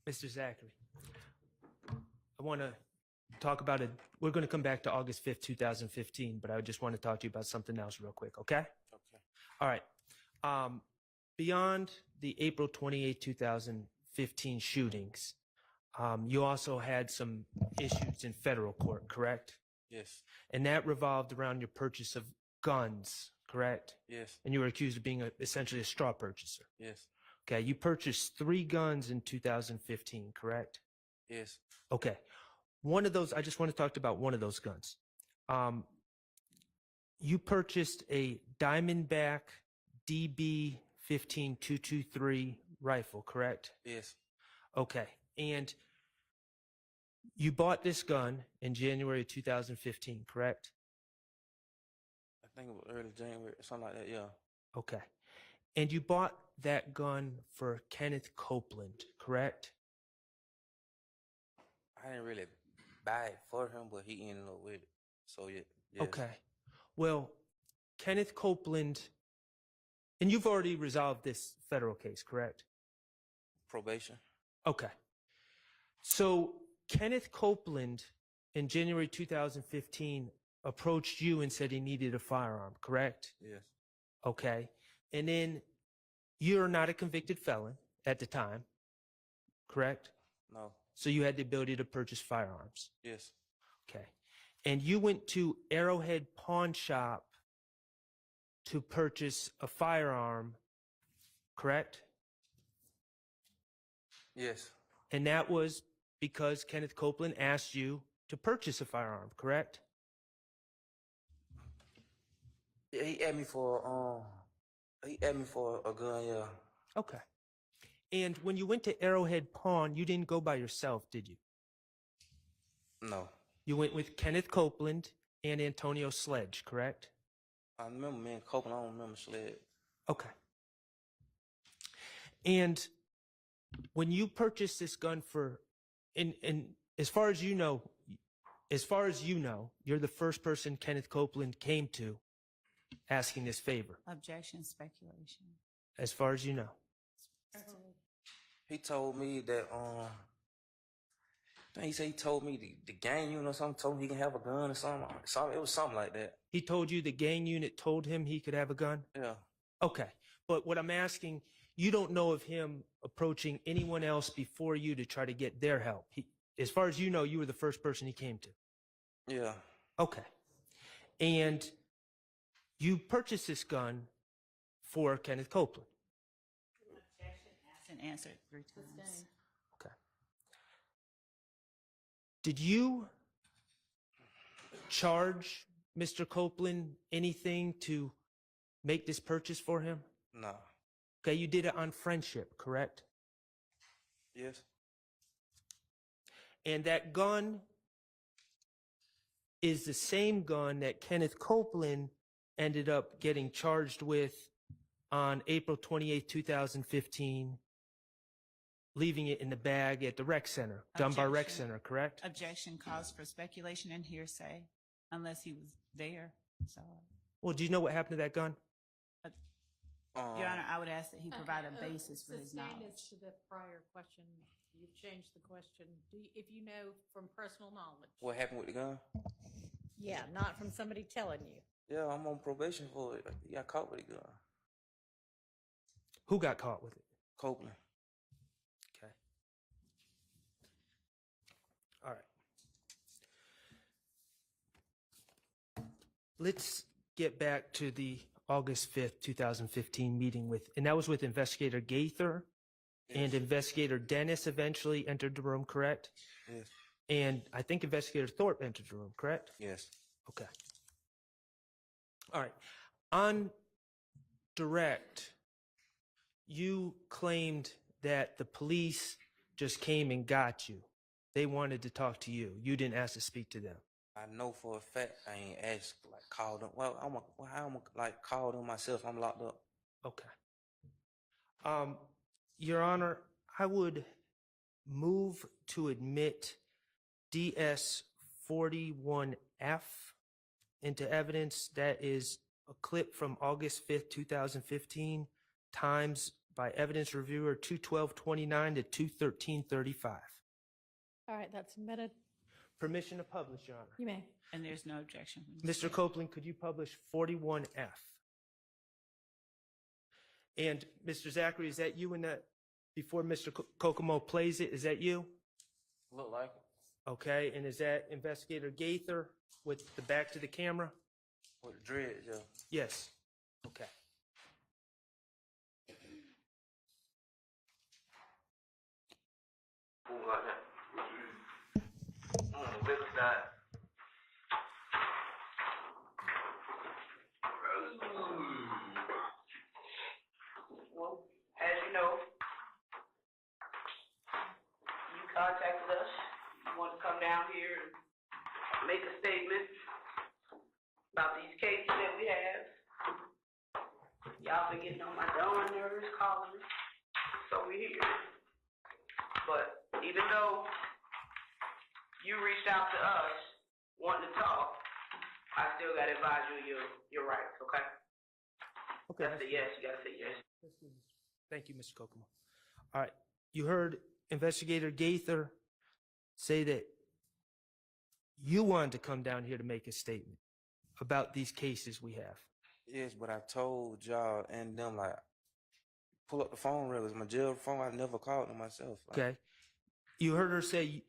Mr. Zachary, I want to talk about it. We're going to come back to August 5th, 2015, but I just want to talk to you about something else real quick, okay? Okay. All right. Beyond the April 28, 2015 shootings, you also had some issues in federal court, correct? Yes. And that revolved around your purchase of guns, correct? Yes. And you were accused of being essentially a straw purchaser. Yes. Okay, you purchased 3 guns in 2015, correct? Yes. Okay. One of those, I just want to talk about one of those guns. You purchased a Diamondback DB 15223 rifle, correct? Yes. Okay. And you bought this gun in January 2015, correct? I think it was early January, something like that, yeah. Okay. And you bought that gun for Kenneth Copeland, correct? I didn't really buy it for him, but he ended up with it. So, yeah. Yes. Okay. Well, Kenneth Copeland, and you've already resolved this federal case, correct? Probation. Okay. So Kenneth Copeland in January 2015 approached you and said he needed a firearm, correct? Yes. Okay. And then you're not a convicted felon at the time, correct? No. So you had the ability to purchase firearms. Yes. Okay. And you went to Arrowhead Pawn Shop to purchase a firearm, correct? Yes. And that was because Kenneth Copeland asked you to purchase a firearm, correct? Yeah, he asked me for a gun, yeah. Okay. And when you went to Arrowhead Pawn, you didn't go by yourself, did you? No. You went with Kenneth Copeland and Antonio Sledge, correct? I remember me and Copeland, I don't remember Sledge. Okay. And when you purchased this gun for, and as far as you know, you're the first person Kenneth Copeland came to asking this favor. Objection, speculation. As far as you know. He told me that, he said he told me the gang unit or something, told me he can have a gun or something. It was something like that. He told you the gang unit told him he could have a gun? Yeah. Okay. But what I'm asking, you don't know of him approaching anyone else before you to try to get their help. As far as you know, you were the first person he came to. Yeah. Okay. And you purchased this gun for Kenneth Copeland. Objection, asked and answered 3 times. Okay. Did you charge Mr. Copeland anything to make this purchase for him? No. Okay, you did it on friendship, correct? Yes. And that gun is the same gun that Kenneth Copeland ended up getting charged with on April 28, 2015, leaving it in the bag at the rec center, Dunbar Rec Center, correct? Objection calls for speculation and hearsay, unless he was there. So, Well, do you know what happened to that gun? Your Honor, I would ask that he provide a basis for his Sustained knowledge. as to the prior question, you've changed the question. If you know from personal knowledge. What happened with the gun? Yeah, not from somebody telling you. Yeah, I'm on probation for it. He got caught with a gun. Who got caught with it? Copeland. Okay. All right. Let's get back to the August 5th, 2015 meeting and that was with Investigator Gaither and Investigator Dennis eventually entered the room, correct? Yes. And I think Investigator Thorpe entered the room, correct? Yes. Okay. All right. On direct, you claimed that the police just came and got you. They wanted to talk to you. You didn't ask to speak to them. I know for a fact I ain't asked, called them. Well, how am I, call them myself? I'm locked up. Okay. Your Honor, I would move to admit DS 41F into evidence. That is a clip from August 5th, 2015, times by evidence reviewer 21229 to 21335. All right, that's submitted. Permission to publish, Your Honor. You may. And there's no objection. from the Mr. state. Copeland, could you publish 41F? And Mr. Zachary, is that you in that, before Mr. Kokomo plays it, is that you? Look like it. Okay, and is that Investigator Gaither with the back to the camera? With the dreads, yeah. Yes. Okay. Move like that. On the left side. Well, as you know, you contacted us. You want to come down here and make a statement about these cases that we have. Y'all been getting on my darn nerves calling me, so we here. But even though you reached out to us wanting to talk, I still gotta advise you of your rights, okay? Okay. That's a yes, you gotta say yes. Thank you, Mr. Kokomo. All right. You heard Investigator Gaither say that you wanted to come down here to make a statement about these cases we have. Yes, but I told y'all and them, like, pull up the phone records. My jail phone, I never called them myself. Like, Okay. You heard her say,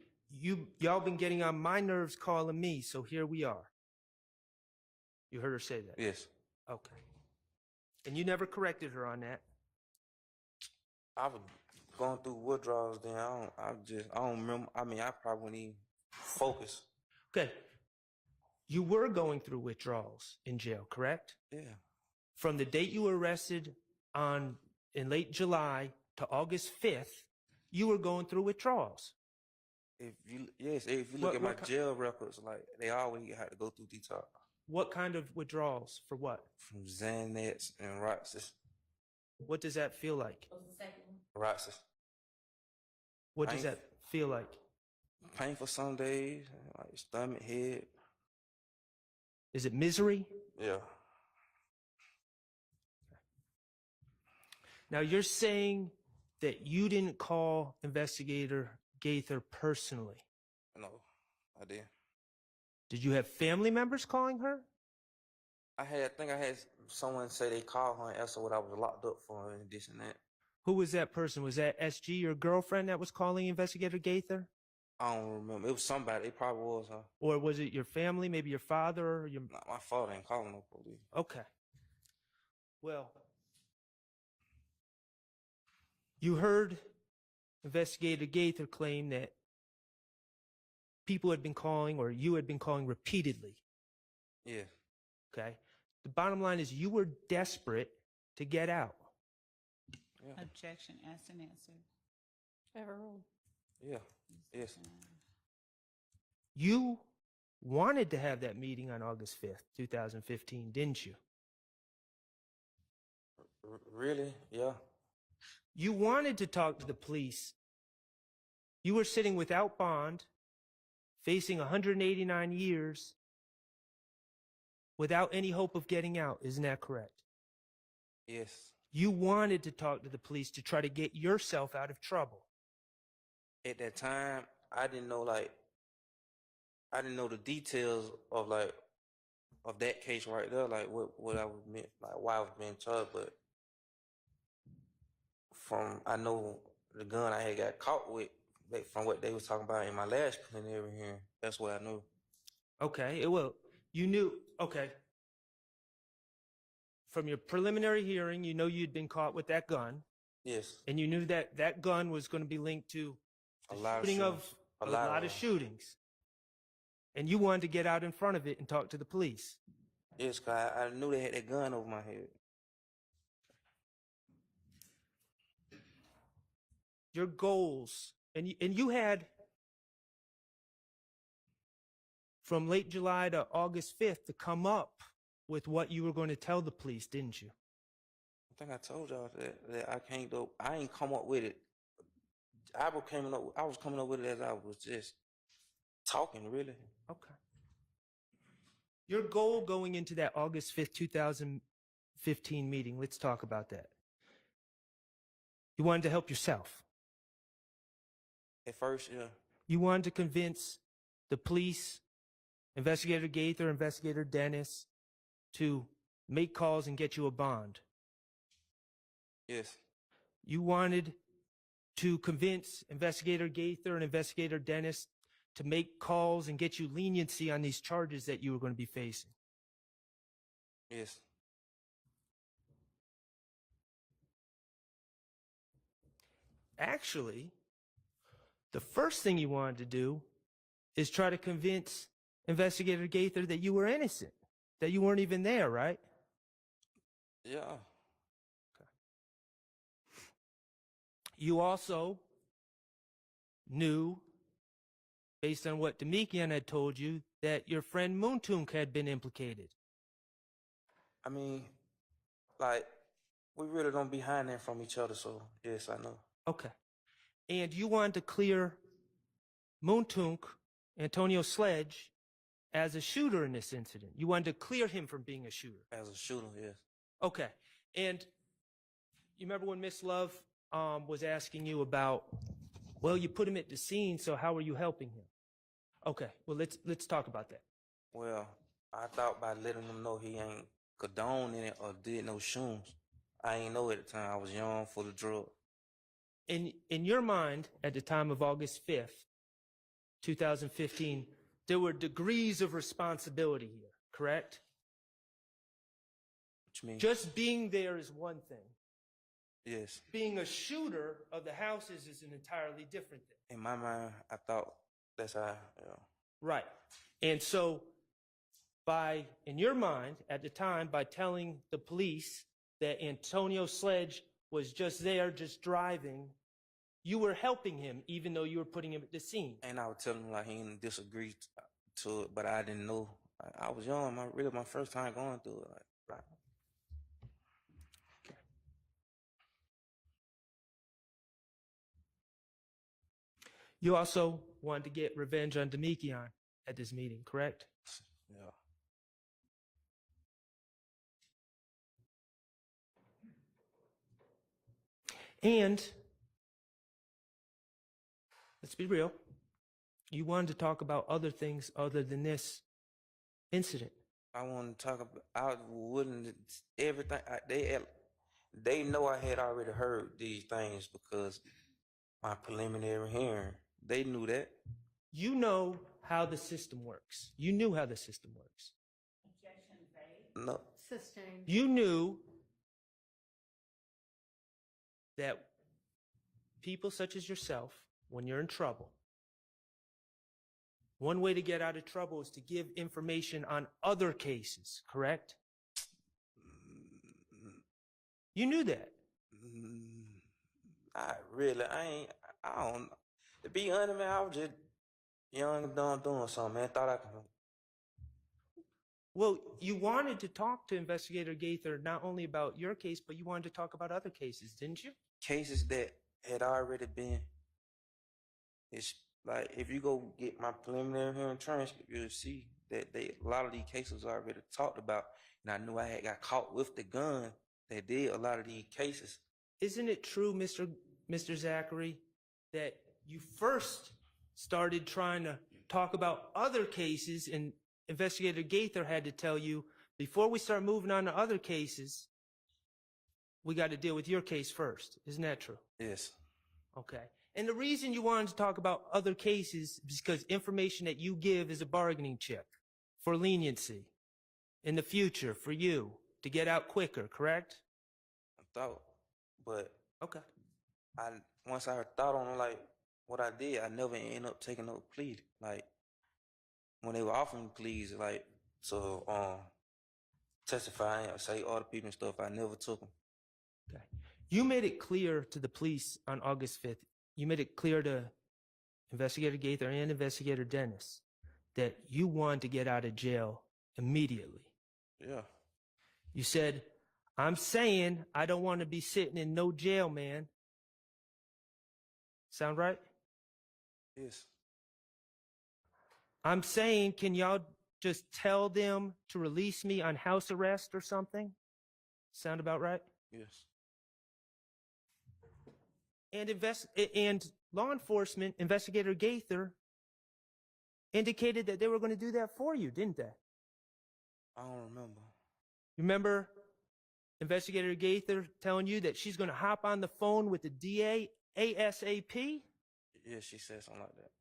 y'all been getting on my nerves calling me, so here we are. You heard her say that? yes. Okay. And you never corrected her on that? I was going through withdrawals then. I don't remember. I mean, I probably wouldn't even focus. Okay. You were going through withdrawals in jail, correct? Yeah. From the date you were arrested in late July to August 5th, you were going through withdrawals. If you look What- at my what ki- jail records, like, they always had to go through detox. What kind of withdrawals? For what? From Xanax and Roxas. What does that feel like? What was the second one? Roxas. What does Pain- that feel like? Painful some days, like stomach, head. Is it misery? Yeah. Now you're saying that you didn't call Investigator Gaither personally. No, I did. Did you have family members calling her? I think I had someone say they called her and asked her what I was locked up for and this and that. Who was that person? Was that SG, your girlfriend, that was calling Investigator Gaither? I don't remember. It was somebody. It probably was her. Or was it your family, maybe your father or your... Not my father ain't calling no police. Okay. Well, you heard Investigator Gaither claim that people had been calling, or you had been calling repeatedly. Yeah. Okay. The bottom line is you were desperate to get out. Yeah. Objection, asked and answered. Overruled. Yeah. Yes. You wanted to have that meeting on August 5th, 2015, didn't you? Really? Yeah. You wanted to talk to the police. You were sitting without bond, facing 189 years, without any hope of getting out. Isn't that correct? Yes. You wanted to talk to the police to try to get yourself out of trouble. At that time, I didn't know the details of that case right there, like what I was meant, like why I was being charged, but I know the gun I had got caught with, from what they was talking about in my last plenary hearing. That's what I knew. Okay, well, you knew, okay. From your preliminary hearing, you know you'd been caught with that gun, Yes. and you knew that that gun was going to be linked to A the lot of shooting of shootings. a lot of shootings. And you wanted to get out in front of it and talk to the police. Yes, 'cause I knew they had that gun over my head. Your goals, and you had from late July to August 5th to come up with what you were going to tell the police, didn't you? I think I told y'all that I can't go. I ain't come up with it. I was coming up with it as I was just talking, really. Okay. Your goal going into that August 5th, 2015 meeting, let's talk about that. You wanted to help yourself. At first, yeah. You wanted to convince the police, Investigator Gaither, Investigator Dennis, to make calls and get you a bond. Yes. You wanted to convince Investigator Gaither and Investigator Dennis to make calls and get you leniency on these charges that you were going to be facing. Yes. Actually, the first thing you wanted to do is try to convince Investigator Gaither that you were innocent, that you weren't even there, right? Yeah. You also knew, based on what Damekion had told you, that your friend Mounk Tounk had been implicated. I mean, like, we really don't be hiding that from each other, so yes, I know. Okay. And you wanted to clear Mounk Tounk, Antonio Sledge, as a shooter in this incident. You wanted to clear him from being a shooter. As a shooter, yes. Okay. And you remember when Miss Love was asking you about, well, you put him at the scene, so how are you helping him? Okay, well, let's talk about that. Well, I thought by letting him know he ain't condoning it or did no shrooms. I ain't know at the time. I was young, full of drugs. In your mind, at the time of August 5th, 2015, there were degrees of responsibility here, correct? What you mean? Just being there is one thing. Yes. Being a shooter of the houses is an entirely different thing. In my mind, I thought that's how, Right. And so in your mind, at the time, by telling the police that Antonio Sledge was just there, just driving, you were helping him, even though you were putting him at the scene. And I would tell him, like, he didn't disagree to it, but I didn't know. I was young. My first time going through it. Like, right. You also wanted to get revenge on Damekion at this meeting, correct? Yeah. And let's be real, you wanted to talk about other things other than this incident. I want to talk about. I wouldn't everything. They know I had already heard these things because my preliminary hearing. They knew that. You know how the system works. You knew how the system works. Objection vague. No. Sustained. You knew that people such as yourself, when you're in trouble, one way to get out of trouble is to give information on other cases, correct? You knew that. I don't. To be honest, man, I was just young and dumb doing something, man. Thought I could. Well, you wanted to talk to Investigator Gaither not only about your case, but you wanted to talk about other cases, didn't you? Cases that had already been. It's like if you go get my preliminary hearing transcript, you'll see that a lot of these cases already talked about, and I knew I had got caught with the gun that did a lot of these cases. Isn't it true, Mr. Zachary, that you first started trying to talk about other cases and Investigator Gaither had to tell you, before we start moving on to other cases, we got to deal with your case first. Isn't that true? Yes. Okay. And the reason you wanted to talk about other cases is because information that you give is a bargaining chip for leniency in the future for you to get out quicker, correct? I thought, but Okay. once I thought on like what I did, I never ended up taking no plea. Like when they were offering pleas, like to testify and say all the people and stuff, I never took them. Okay. You made it clear to the police on August 5th. You made it clear to Investigator Gaither and Investigator Dennis that you wanted to get out of jail immediately. Yeah. You said, I'm saying I don't want to be sitting in no jail, man. Sound right? Yes. I'm saying, can y'all just tell them to release me on house arrest or something? Sound about right? Yes. and law enforcement investigator Gaither indicated that they were going to do that for you, didn't they? I don't remember. You remember investigator Gaither telling you that she's going to hop on the phone with the DA ASAP? Yeah, she said something like that.